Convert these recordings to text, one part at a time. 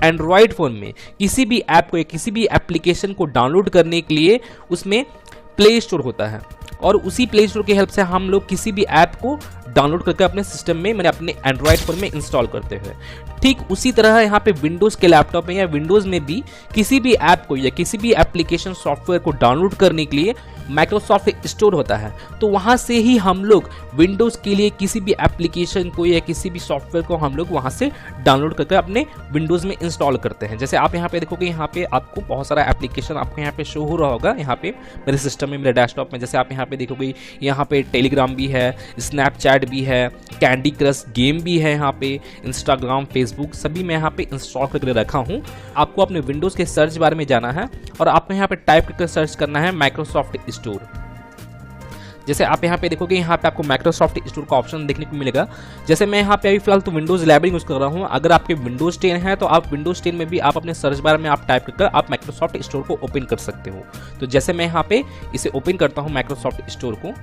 Android phone में किसी भी ऐप को या किसी भी एप्लीकेशन को डाउनलोड करने के लिए उसमें प्ले स्टोर होता है, और उसी प्ले स्टोर की हेल्प से हम लोग किसी भी ऐप को डाउनलोड करके अपने सिस्टम में, मैंने अपने एंड्रॉयड फ़ोन में इंस्टॉल करते हैं। ठीक उसी तरह यहाँ पे विंडोज़ के लैपटॉप में या विंडोज़ में भी किसी भी ऐप को या किसी भी एप्लीकेशन सॉफ्टवेयर को डाउनलोड करने के लिए माइक्रोसॉफ्ट स्टोर होता है। तो वहाँ से ही हम लोग विंडोज़ के लिए किसी भी एप्लीकेशन को या किसी भी सॉफ्टवेयर को हम लोग वहाँ से डाउनलोड करके अपने विंडोज़ में इंस्टॉल करते हैं। जैसे आप यहाँ पे देखोगे, यहाँ पे आपको बहुत सारा एप्लीकेशन आपको यहाँ पे शो हो रहा होगा। यहाँ पे मेरे सिस्टम में, मेरे डेस्कटॉप में, जैसे आप यहाँ पे देखोगे, यहाँ पे टेलीग्राम भी है, स्नैपचैट भी है, कैंडी क्रश गेम भी है, यहाँ पे इंस्टाग्राम, फेसबुक सभी मैं यहाँ पे इंस्टॉल करके रखा हूँ। आपको अपने विंडोज़ के सर्च बार में जाना है और आपको यहाँ पे टाइप करके सर्च करना है माइक्रोसॉफ्ट स्टोर। जैसे आप यहाँ पे देखोगे, यहाँ पे आपको माइक्रोसॉफ्ट स्टोर का ऑप्शन देखने को मिलेगा। जैसे मैं यहाँ पे अभी फिलहाल तो विंडोज़ 11 यूज़ कर रहा हूँ। अगर आपके विंडोज़ 10 है तो आप विंडोज़ 10 में भी आप अपने सर्च बार में आप टाइप करके आप माइक्रोसॉफ्ट स्टोर को ओपन कर सकते हो। तो जैसे मैं यहाँ पे इसे ओपन करता हूँ माइक्रोसॉफ्ट स्टोर को,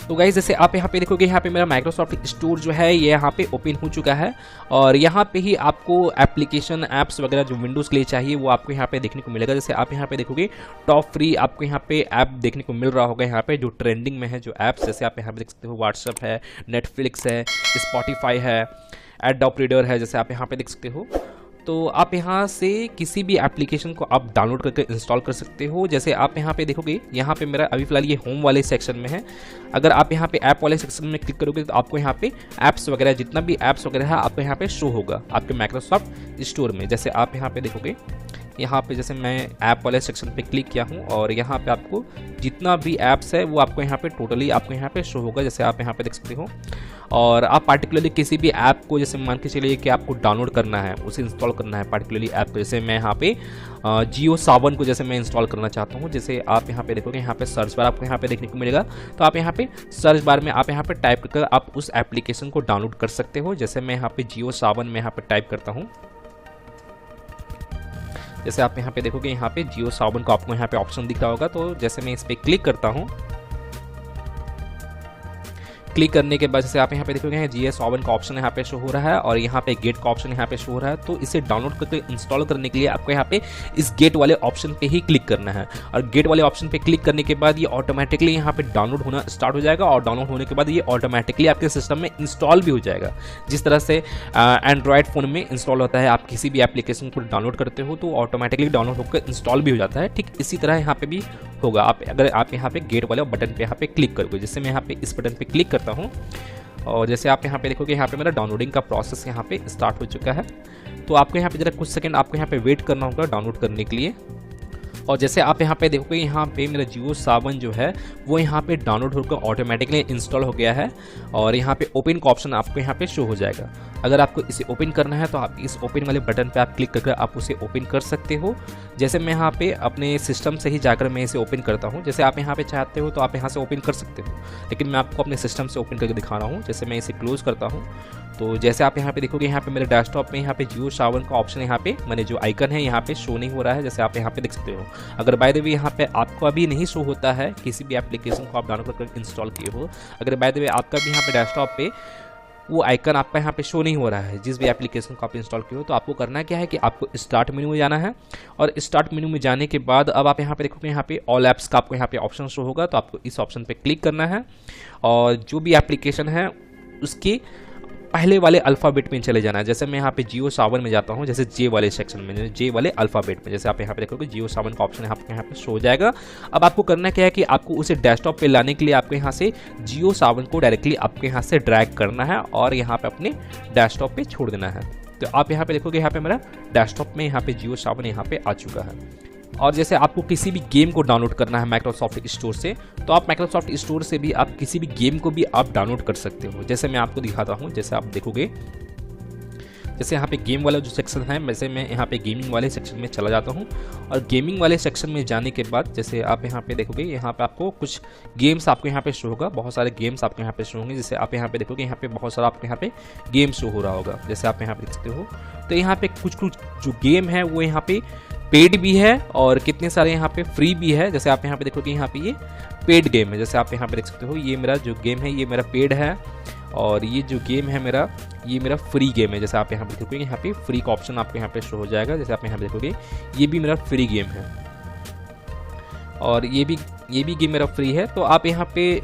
तो गाइस जैसे आप यहाँ पे देखोगे, यहाँ पे मेरा माइक्रोसॉफ्ट स्टोर जो है ये यहाँ पे ओपन हो चुका है, और यहाँ पे ही आपको एप्लीकेशन ऐप्स वगैरह जो विंडोज़ के लिए चाहिए वो आपको यहाँ पे देखने को मिलेगा। जैसे आप यहाँ पे देखोगे, टॉप फ्री आपको यहाँ पे ऐप देखने को मिल रहा होगा। यहाँ पे जो ट्रेंडिंग में है जो ऐप्स, जैसे आप यहाँ पे देख सकते हो, व्हाट्सअप है, नेटफ्लिक्स है, स्पॉटिफाई है, एडोब रीडर है, जैसे आप यहाँ पे देख सकते हो। तो आप यहाँ से किसी भी एप्लीकेशन को आप डाउनलोड करके इंस्टॉल कर सकते हो। जैसे आप यहाँ पे देखोगे, यहाँ पे मेरा अभी फिलहाल ये होम वाले सेक्शन में है। अगर आप यहाँ पे ऐप वाले सेक्शन में क्लिक करोगे तो आपको यहाँ पे ऐप्स वगैरह, जितना भी ऐप्स वगैरह है आपको यहाँ पे शो होगा आपके माइक्रोसॉफ्ट स्टोर में। जैसे आप यहाँ पे देखोगे, यहाँ पे जैसे मैं ऐप वाले सेक्शन पे क्लिक किया हूँ और यहाँ पे आपको जितना भी ऐप्स है वो आपको यहाँ पे टोटली आपको यहाँ पे शो होगा। जैसे आप यहाँ पे देख सकते हो, और आप पार्टिकुलरली किसी भी ऐप को, जैसे मान के चलिए कि आपको डाउनलोड करना है, उसे इंस्टॉल करना है पार्टिकुलरली ऐप को। जैसे मैं यहाँ पे जियो सावन को जैसे मैं इंस्टॉल करना चाहता हूँ। जैसे आप यहाँ पे देखोगे, यहाँ पे सर्च बार आपको यहाँ पे देखने को मिलेगा। तो आप यहाँ पे सर्च बार में आप यहाँ पे टाइप कर आप उस एप्लीकेशन को डाउनलोड कर सकते हो। जैसे मैं यहाँ पे जियो सावन में यहाँ पे टाइप करता हूँ। जैसे आप यहाँ पे देखोगे, यहाँ पे जियो सावन को आपको यहाँ पे ऑप्शन दिख रहा होगा। तो जैसे मैं इस पर क्लिक करता हूँ, क्लिक करने के बाद जैसे आप यहाँ पे देखोगे, जियो सावन का ऑप्शन यहाँ पे शो हो रहा है और यहाँ पे गेट का ऑप्शन यहाँ पे शो हो रहा है। तो इसे डाउनलोड करके इंस्टॉल करने के लिए आपको यहाँ पे इस गेट वाले ऑप्शन पे ही क्लिक करना है, और गेट वाले ऑप्शन पे क्लिक करने के बाद ये ऑटोमेटिकली यहाँ पे डाउनलोड होना स्टार्ट हो जाएगा, और डाउनलोड होने के बाद ये ऑटोमेटिकली आपके सिस्टम में इंस्टॉल भी हो जाएगा। जिस तरह से एंड्रॉयड फ़ोन में इंस्टॉल होता है, आप किसी भी एप्लीकेशन को डाउनलोड करते हो तो ऑटोमेटिकली डाउनलोड होकर इंस्टॉल भी हो जाता है। ठीक इसी तरह यहाँ पे भी होगा। अगर आप यहाँ पे गेट वाले बटन पे यहाँ पे क्लिक करोगे, जैसे मैं यहाँ पे इस बटन पे क्लिक करता हूँ, और जैसे आप यहाँ पे देखोगे, यहाँ पे मेरा डाउनलोडिंग का प्रोसेस यहाँ पे स्टार्ट हो चुका है। तो आपको यहाँ पे जरा कुछ सेकंड आपको यहाँ पे वेट करना होगा डाउनलोड करने के लिए। और जैसे आप यहाँ पे देखोगे, यहाँ पे मेरा जियो सावन जो है वो यहाँ पे डाउनलोड होकर ऑटोमेटिकली इंस्टॉल हो गया है, और यहाँ पे ओपन का ऑप्शन आपको यहाँ पे शो हो जाएगा। अगर आपको इसे ओपन करना है तो आप इस ओपन वाले बटन पे आप क्लिक करके आप उसे ओपन कर सकते हो। जैसे मैं यहाँ पे अपने सिस्टम से ही जाकर मैं इसे ओपन करता हूँ। जैसे आप यहाँ पे चाहते हो तो आप यहाँ से ओपन कर सकते हो, लेकिन मैं आपको अपने सिस्टम से ओपन करके दिखा रहा हूँ। जैसे मैं इसे क्लोज करता हूँ, तो जैसे आप यहाँ पे देखोगे, यहाँ पे मेरे डेस्कटॉप में यहाँ पे जियो सावन का ऑप्शन यहाँ पे मैंने जो आइकन है यहाँ पे शो नहीं हो रहा है। जैसे आप यहाँ पे देख सकते हो। अगर बाय द वे यहाँ पे आपको अभी नहीं शो होता है किसी भी एप्लीकेशन को आप डाउनलोड करके इंस्टॉल किए हो, अगर बाय द वे आपका भी यहाँ पे डेस्कटॉप पे वो आइकन आपका यहाँ पे शो नहीं हो रहा है जिस भी एप्लीकेशन को आप इंस्टॉल किए हो, तो आपको करना क्या है कि आपको स्टार्ट मेन्यू में जाना है, और स्टार्ट मेन्यू में जाने के बाद अब आप यहाँ पे देखोगे, यहाँ पे ऑल ऐप्स का आपको यहाँ पे ऑप्शन शो होगा। तो आपको इस ऑप्शन पे क्लिक करना है, और जो भी एप्लीकेशन है उसके पहले वाले अल्फ़ाबेट में चले जाना है। जैसे मैं यहाँ पे जियो सावन में जाता हूँ, जैसे जे वाले सेक्शन में, जे वाले अल्फ़ाबेट में। जैसे आप यहाँ पे देखोगे, जियो सावन का ऑप्शन आपको यहाँ पे शो हो जाएगा। अब आपको करना क्या है कि आपको उसे डेस्कटॉप पे लाने के लिए आपको यहाँ से जियो सावन को डायरेक्टली आपको यहाँ से ड्रैग करना है और यहाँ पे अपने डेस्कटॉप पे छोड़ देना है। तो आप यहाँ पे देखोगे, यहाँ पे मेरा डेस्कटॉप में यहाँ पे जियो सावन यहाँ पे आ चुका है। और जैसे आपको किसी भी गेम को डाउनलोड करना है माइक्रोसॉफ्ट स्टोर से, तो आप माइक्रोसॉफ्ट स्टोर से भी आप किसी भी गेम को भी आप डाउनलोड कर सकते हो। जैसे मैं आपको दिखाता हूँ। जैसे आप देखोगे, जैसे यहाँ पे गेम वाला जो सेक्शन है, वैसे मैं यहाँ पे गेमिंग वाले सेक्शन में चला जाता हूँ, और गेमिंग वाले सेक्शन में जाने के बाद जैसे आप यहाँ पे देखोगे, यहाँ पे आपको कुछ गेम्स आपको यहाँ पे शो होगा, बहुत सारे गेम्स आपको यहाँ पे शो होंगे। जैसे आप यहाँ पे देखोगे, यहाँ पे बहुत सारा आपको यहाँ पे गेम शो हो रहा होगा, जैसे आप यहाँ पे देख सकते हो। तो यहाँ पे कुछ जो गेम है वो यहाँ पे पेड भी है और कितने सारे यहाँ पे फ्री भी है। जैसे आप यहाँ पे देखोगे, यहाँ पे ये पेड गेम है। जैसे आप यहाँ पे देख सकते हो, ये मेरा जो गेम है ये मेरा पेड है, और ये जो गेम है मेरा, ये मेरा फ्री गेम है। जैसे आप यहाँ पे देखोगे, यहाँ पे फ्री का ऑप्शन आपको यहाँ पे शो हो जाएगा। जैसे आप यहाँ पे देखोगे, ये भी मेरा फ्री गेम है और ये भी गेम मेरा फ्री है। तो आप यहाँ पे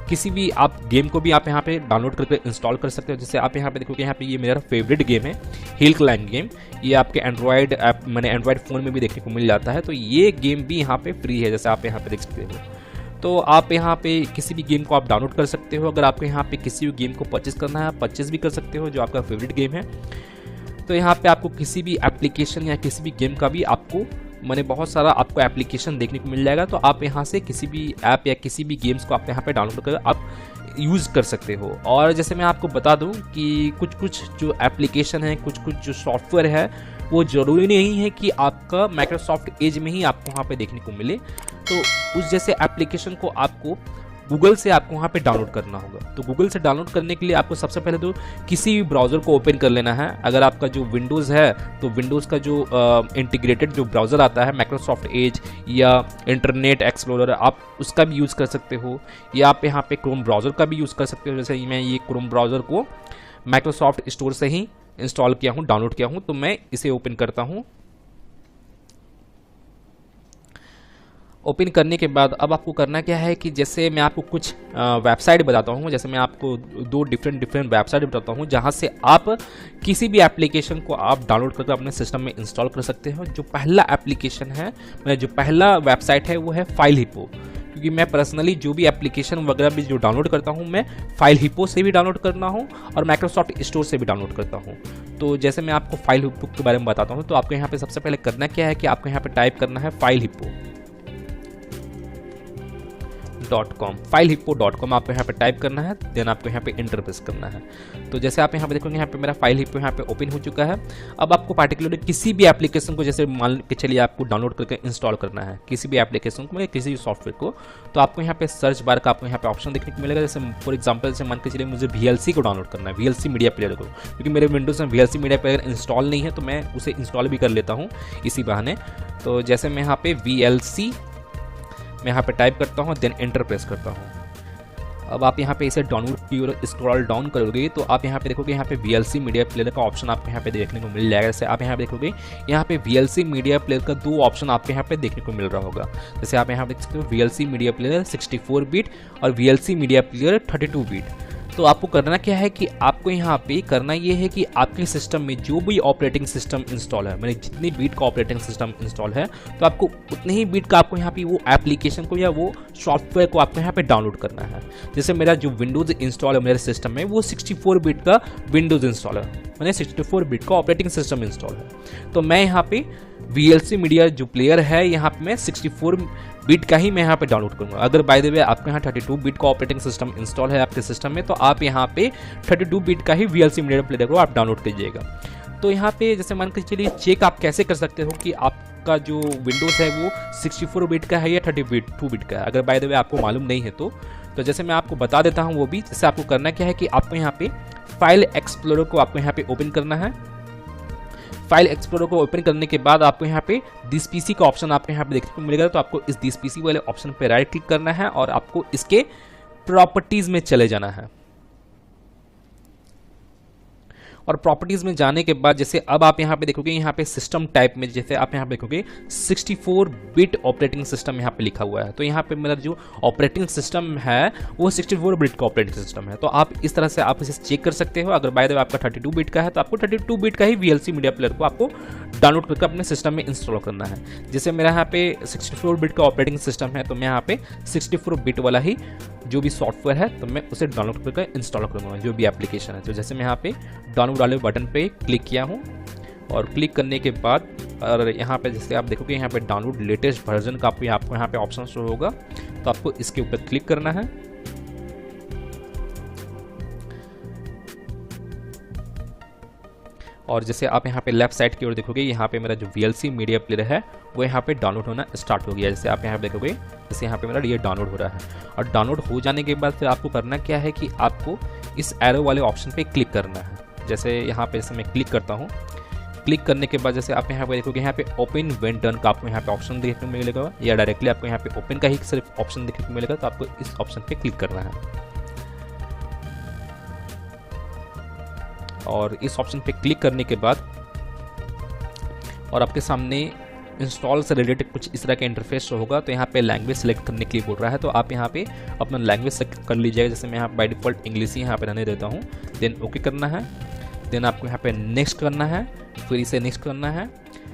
किसी भी आप गेम को भी आप यहाँ पे डाउनलोड करके इंस्टॉल कर सकते हो। जैसे आप यहाँ पे देखोगे, यहाँ पे ये मेरा फेवरेट गेम है, हिल क्लाइंब गेम। ये आपके एंड्रॉयड ऐप मैंने एंड्रॉयड फ़ोन में भी देखने को मिल जाता है। तो ये गेम भी यहाँ पे फ्री है, जैसे आप यहाँ पे देख सकते हो। तो आप यहाँ पे किसी भी गेम को आप डाउनलोड कर सकते हो। अगर आपको यहाँ पे किसी भी गेम को परचेस करना है, आप परचेस भी कर सकते हो, जो आपका फेवरेट गेम है। तो यहाँ पे आपको किसी भी एप्लीकेशन या किसी भी गेम का भी आपको मैंने बहुत सारा आपको एप्लीकेशन देखने को मिल जाएगा। तो आप यहाँ से किसी भी ऐप या किसी भी गेम्स को आप यहाँ पे डाउनलोड कर आप यूज़ कर सकते हो। और जैसे मैं आपको बता दूं कि कुछ जो एप्लीकेशन है, कुछ जो सॉफ्टवेयर है, वो ज़रूरी नहीं है कि आपका माइक्रोसॉफ्ट एज में ही आपको वहाँ पे देखने को मिले। तो उस जैसे एप्लीकेशन को आपको गूगल से आपको वहाँ पे डाउनलोड करना होगा। तो गूगल से डाउनलोड करने के लिए आपको सबसे पहले तो किसी भी ब्राउज़र को ओपन कर लेना है। अगर आपका जो विंडोज़ है तो विंडोज़ का जो इंटीग्रेटेड जो ब्राउज़र आता है, माइक्रोसॉफ्ट एज या इंटरनेट एक्सप्लोरर, आप उसका भी यूज़ कर सकते हो, या आप यहाँ पे क्रोम ब्राउज़र का भी यूज़ कर सकते हो। जैसे मैं ये क्रोम ब्राउज़र को माइक्रोसॉफ्ट स्टोर से ही इंस्टॉल किया हूँ, डाउनलोड किया हूँ। तो मैं इसे ओपन करता हूँ। ओपन करने के बाद अब आपको करना क्या है कि जैसे मैं आपको कुछ वेबसाइट बताता हूँ। जैसे मैं आपको दो डिफरेंट वेबसाइट बताता हूँ, जहाँ से आप किसी भी एप्लीकेशन को आप डाउनलोड करके अपने सिस्टम में इंस्टॉल कर सकते हो। जो पहला एप्लीकेशन है, जो पहला वेबसाइट है, वो है फाइल हिप्पो। क्योंकि मैं पर्सनली जो भी एप्लीकेशन वगैरह भी जो डाउनलोड करता हूँ, मैं फाइल हिप्पो से भी डाउनलोड करता हूँ और माइक्रोसॉफ्ट स्टोर से भी डाउनलोड करता हूँ। तो जैसे मैं आपको फाइल हिप्पो के बारे में बताता हूँ, तो आपको यहाँ पे सबसे पहले करना क्या है कि आपको यहाँ पे टाइप करना है फाइल हिप्पो .com आपको यहाँ पे टाइप करना है। देन आपको यहाँ पे एंटर प्रेस करना है। तो जैसे आप यहाँ पे देखोगे, यहाँ पे मेरा फाइल हिप्पो यहाँ पे ओपन हो चुका है। अब आपको पार्टिकुलरली किसी भी एप्लीकेशन को, जैसे मान के चलिए आपको डाउनलोड करके इंस्टॉल करना है किसी भी एप्लीकेशन को, किसी भी सॉफ्टवेयर को, तो आपको यहाँ पे सर्च बार का आपको यहाँ पे ऑप्शन देखने को मिलेगा। जैसे फॉर एग्जाम्पल, जैसे मान के चलिए मुझे VLC को डाउनलोड करना है, VLC मीडिया प्लेयर को, क्योंकि मेरे विंडोज़ में VLC मीडिया प्लेयर इंस्टॉल नहीं है, तो मैं उसे इंस्टॉल भी कर लेता हूँ इसी बहाने। तो जैसे मैं यहाँ पे VLC मैं यहाँ पे टाइप करता हूँ, देन एंटर प्रेस करता हूँ। अब आप यहाँ पे इसे डाउनलोड की और स्क्रॉल डाउन करोगे तो आप यहाँ पे देखोगे, यहाँ पे VLC मीडिया प्लेयर का ऑप्शन आपको यहाँ पे देखने को मिल जाएगा। जैसे आप यहाँ पे देखोगे, यहाँ पे VLC मीडिया प्लेयर का दो ऑप्शन आपको यहाँ पे देखने को मिल रहा होगा। जैसे आप यहाँ पे देख सकते हो, VLC मीडिया प्लेयर 64 बिट और VLC मीडिया प्लेयर 32 बिट। तो आपको करना क्या है कि आपको यहाँ पे करना ये है कि आपके सिस्टम में जो भी ऑपरेटिंग सिस्टम इंस्टॉल है, मैंने जितनी बीट का ऑपरेटिंग सिस्टम इंस्टॉल है, तो आपको उतने ही बीट का आपको यहाँ पे वो एप्लीकेशन को या वो सॉफ्टवेयर को आपको यहाँ पे डाउनलोड करना है। जैसे मेरा जो विंडोज़ इंस्टॉल है मेरे सिस्टम में, वो 64 बिट का विंडोज़ इंस्टॉल है, मैंने 64 बिट का ऑपरेटिंग सिस्टम इंस्टॉल है। तो मैं यहाँ पे VLC मीडिया जो प्लेयर है, यहाँ पे मैं 64 बिट का ही मैं यहाँ पे डाउनलोड करूँगा। अगर बाय द वे आपके यहाँ 32 बिट का ऑपरेटिंग सिस्टम इंस्टॉल है आपके सिस्टम में, तो आप यहाँ पे 32 बिट का ही VLC मीडिया प्लेयर को आप डाउनलोड कीजिएगा। तो यहाँ पे जैसे मान के चलिए चेक आप कैसे कर सकते हो कि आपका जो विंडोज़ है वो 64 बिट का है या 32 बिट का है, अगर बाय द वे आपको मालूम नहीं है तो जैसे मैं आपको बता देता हूँ वो भी। जैसे आपको करना क्या है कि आपको यहाँ पे फाइल एक्सप्लोरर को आपको यहाँ पे ओपन करना है। फाइल एक्सप्लोरर को ओपन करने के बाद आपको यहाँ पे दिस पीसी का ऑप्शन आपको यहाँ पे देखने को मिलेगा। तो आपको इस दिस पीसी वाले ऑप्शन पे राइट क्लिक करना है और आपको इसके प्रॉपर्टीज में चले जाना है। और प्रॉपर्टीज में जाने के बाद जैसे अब आप यहाँ पे देखोगे, यहाँ पे सिस्टम टाइप में जैसे आप यहाँ पे देखोगे 64 बिट ऑपरेटिंग सिस्टम यहाँ पे लिखा हुआ है। तो यहाँ पे मेरा जो ऑपरेटिंग सिस्टम है वो 64 बिट का ऑपरेटिंग सिस्टम है। तो आप इस तरह से आप इसे चेक कर सकते हो। अगर बाय द वे आपका 32 बिट का है तो आपको 32 बिट का ही VLC मीडिया प्लेयर को आपको डाउनलोड करके अपने सिस्टम में इंस्टॉल करना है। जैसे मेरा यहाँ पे 64 बिट का ऑपरेटिंग सिस्टम है, तो मैं यहाँ पे 64 बिट वाला ही जो भी सॉफ्टवेयर है तो मैं उसे डाउनलोड करके इंस्टॉल करूँगा, जो भी एप्लीकेशन है। तो जैसे मैं यहाँ पे डाउनलोड वाले बटन पे क्लिक किया हूँ और क्लिक करने के बाद और यहाँ पे जैसे आप देखोगे, यहाँ पे डाउनलोड लेटेस्ट वर्जन का आपको यहाँ पे ऑप्शन शो होगा। तो आपको इसके ऊपर क्लिक करना है। और जैसे आप यहाँ पे लेफ्ट साइड की ओर देखोगे, यहाँ पे मेरा जो VLC मीडिया प्लेयर है वो यहाँ पे डाउनलोड होना स्टार्ट हो गया। जैसे आप यहाँ पे देखोगे, जैसे यहाँ पे मेरा ये डाउनलोड हो रहा है। और डाउनलोड हो जाने के बाद फिर आपको करना क्या है कि आपको इस एरो वाले ऑप्शन पे क्लिक करना है। जैसे यहाँ पे जैसे मैं क्लिक करता हूँ, क्लिक करने के बाद जैसे आप यहाँ पे देखोगे, यहाँ पे ओपन व्हेन डन का आपको यहाँ पे ऑप्शन देखने को मिलेगा, या डायरेक्टली आपको यहाँ पे ओपन का ही सिर्फ ऑप्शन देखने को मिलेगा। तो आपको इस ऑप्शन पे क्लिक करना है। और इस ऑप्शन पे क्लिक करने के बाद और आपके सामने इंस्टॉल से रिलेटेड कुछ इस तरह का इंटरफेस शो होगा। तो यहाँ पे लैंग्वेज सेलेक्ट करने के लिए बोल रहा है, तो आप यहाँ पे अपना लैंग्वेज सेलेक्ट कर लीजिएगा। जैसे मैं यहाँ बाय डिफ़ॉल्ट इंग्लिश ही यहाँ पे रहने देता हूँ। देन ओके करना है, देन आपको यहाँ पे नेक्स्ट करना है, फिर इसे नेक्स्ट करना है।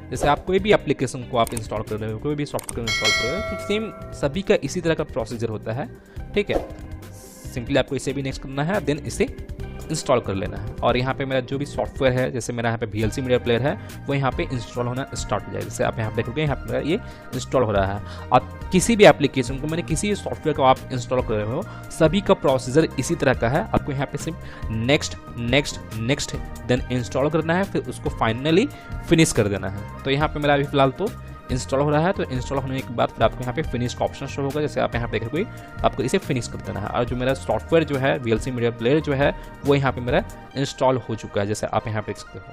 जैसे आप कोई भी एप्लीकेशन को आप इंस्टॉल कर रहे हो, कोई भी सॉफ्टवेयर इंस्टॉल कर रहे हो, तो सेम सभी का इसी तरह का प्रोसीजर होता है, ठीक है। सिंपली आपको इसे भी नेक्स्ट करना है, देन इसे इंस्टॉल कर लेना है। और यहाँ पे मेरा जो भी सॉफ्टवेयर है, जैसे मेरा यहाँ पे VLC मीडिया प्लेयर है, वो यहाँ पे इंस्टॉल होना स्टार्ट हो जाएगा। जैसे आप यहाँ पे देखोगे यहाँ पे ये इंस्टॉल हो रहा है। आप किसी भी एप्लीकेशन को, मैंने किसी भी सॉफ्टवेयर को आप इंस्टॉल कर रहे हो, सभी का प्रोसीजर इसी तरह का है। आपको यहाँ पे सिर्फ next next next then install करना है, फिर उसको फाइनली फिनिश कर देना है। तो यहाँ पे मेरा अभी फिलहाल तो इंस्टॉल हो रहा है। तो इंस्टॉल होने के बाद फिर आपको यहाँ पे फिनिश का ऑप्शन शो होगा। जैसे आप यहाँ पे देखोगे आपको इसे फिनिश कर देना है। और जो मेरा सॉफ्टवेयर जो है VLC मीडिया प्लेयर जो है वो यहाँ पे मेरा इंस्टॉल हो चुका है, जैसे आप यहाँ पे देख सकते हो।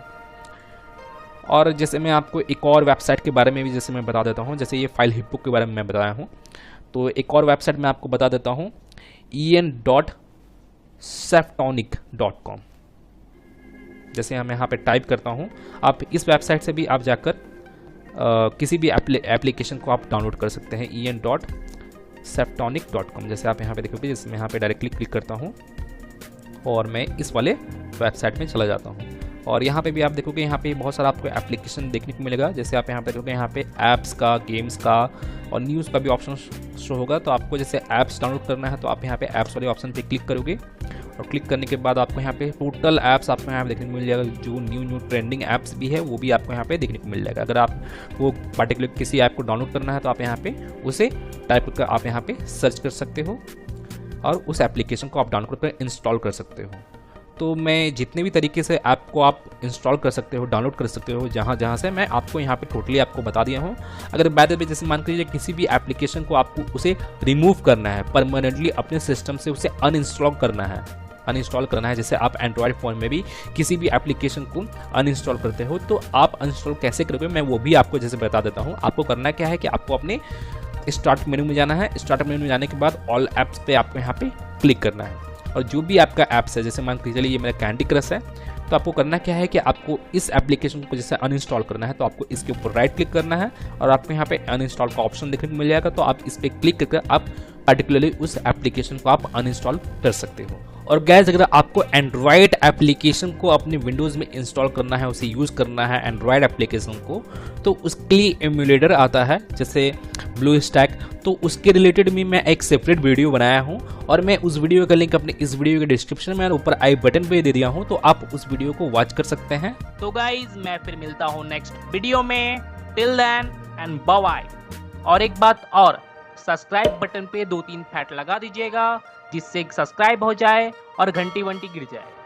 और जैसे मैं आपको एक और वेबसाइट के बारे में भी जैसे मैं बता देता हूँ, जैसे ये फाइल हिप्पो के बारे में मैं बताया हूँ, तो एक और वेबसाइट मैं आपको बता देता हूँ, en.saptonic.com। जैसे हम यहाँ पे टाइप करता हूँ, आप इस वेबसाइट से भी आप जाकर किसी भी एप्लीकेशन को आप डाउनलोड कर सकते हैं, en.saptonic.com। जैसे आप यहाँ पे देखोगे, जैसे मैं यहाँ पे डायरेक्टली क्लिक करता हूँ और मैं इस वाले वेबसाइट में चला जाता हूँ। और यहाँ पे भी आप देखोगे, यहाँ पे बहुत सारा आपको एप्लीकेशन देखने को मिलेगा। जैसे आप यहाँ पे देखोगे, यहाँ पे ऐप्स का, गेम्स का और न्यूज़ का भी ऑप्शन शो होगा। तो आपको जैसे ऐप्स डाउनलोड करना है, तो आप यहाँ पे ऐप्स वाले ऑप्शन पे क्लिक करोगे और क्लिक करने के बाद आपको यहाँ पे टोटल ऐप्स आपको यहाँ पे देखने को मिल जाएगा। जो न्यू ट्रेंडिंग ऐप्स भी है वो भी आपको यहाँ पे देखने को मिल जाएगा। अगर आप वो पर्टिकुलर किसी ऐप को डाउनलोड करना है, तो आप यहाँ पे उसे टाइप करके आप यहाँ पे सर्च कर सकते हो और उस एप्लीकेशन को आप डाउनलोड कर इंस्टॉल कर सकते हो। तो मैं जितने भी तरीके से ऐप को आप इंस्टॉल कर सकते हो, डाउनलोड कर सकते हो, जहाँ से मैं आपको यहाँ पे टोटली आपको बता दिया हूँ। अगर बाय द वे जैसे मान लीजिए किसी भी एप्लीकेशन को आपको उसे रिमूव करना है, परमानेंटली अपने सिस्टम से उसे अनइंस्टॉल करना है, जैसे आप एंड्रॉयड फ़ोन में भी किसी भी एप्लीकेशन को अनइंस्टॉल करते हो, तो आप अनइंस्टॉल कैसे करोगे मैं वो भी आपको जैसे बता देता हूँ। आपको करना क्या है कि आपको अपने स्टार्ट मेन्यू में जाना है। स्टार्ट मेन्यू में जाने के बाद ऑल ऐप्स पे आपको यहाँ पे क्लिक करना है और जो भी आपका ऐप्स है, जैसे मान के चलिए ये मेरा कैंडी क्रश है, तो आपको करना क्या है कि आपको इस एप्लीकेशन को जैसे अनइंस्टॉल करना है, तो आपको इसके ऊपर राइट क्लिक करना है और आपको यहाँ पे अनइंस्टॉल का ऑप्शन देखने को मिल जाएगा। तो आप इस पर क्लिक करके आप पर्टिकुलरली उस एप्लीकेशन को आप अनइंस्टॉल कर सकते हो। और गैस, अगर आपको एंड्रॉयड एप्लीकेशन को अपने विंडोज़ में इंस्टॉल करना है, उसे यूज़ करना है एंड्रॉयड एप्लीकेशन को, तो उसके लिए एमुलेटर आता है जैसे ब्लू स्टैक, तो उसके रिलेटेड भी मैं एक सेपरेट वीडियो बनाया हूं और मैं उस वीडियो का लिंक अपने इस वीडियो के डिस्क्रिप्शन में और ऊपर आई बटन पे दे दिया हूं, तो आप उस वीडियो को वॉच कर सकते हैं। तो गाइज, मैं फिर मिलता हूं नेक्स्ट वीडियो में। Till then and bye bye. और एक बात और, सब्सक्राइब बटन पे 2-3 फैट लगा दीजिएगा, जिससे सब्सक्राइब हो जाए और घंटी वंटी गिर जाए।